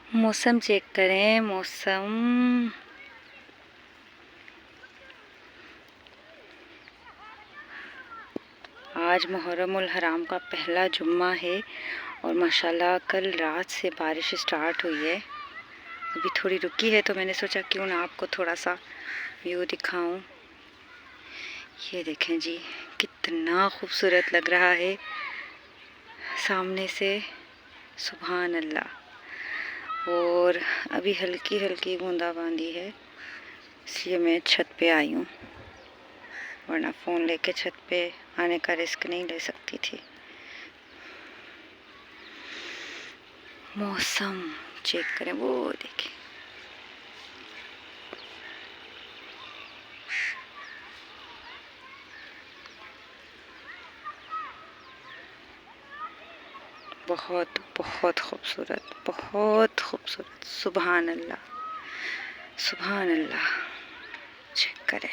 मौसम चेक करें, मौसम आज मुहर्रमुल हराम का पहला जुम्मा है और माशाल्लाह कल रात से बारिश स्टार्ट हुई है। अभी थोड़ी रुकी है तो मैंने सोचा क्यों ना आपको थोड़ा सा व्यू दिखाऊं। ये देखें जी, कितना खूबसूरत लग रहा है सामने से, सुभान अल्लाह। और अभी हल्की हल्की बूंदाबांदी है, इसलिए मैं छत पे आई हूँ, वरना फ़ोन लेके छत पे आने का रिस्क नहीं ले सकती थी। मौसम चेक करें, वो देखें, बहुत बहुत खूबसूरत, बहुत खूबसूरत, सुभान अल्लाह, सुभान अल्लाह। चेक करें।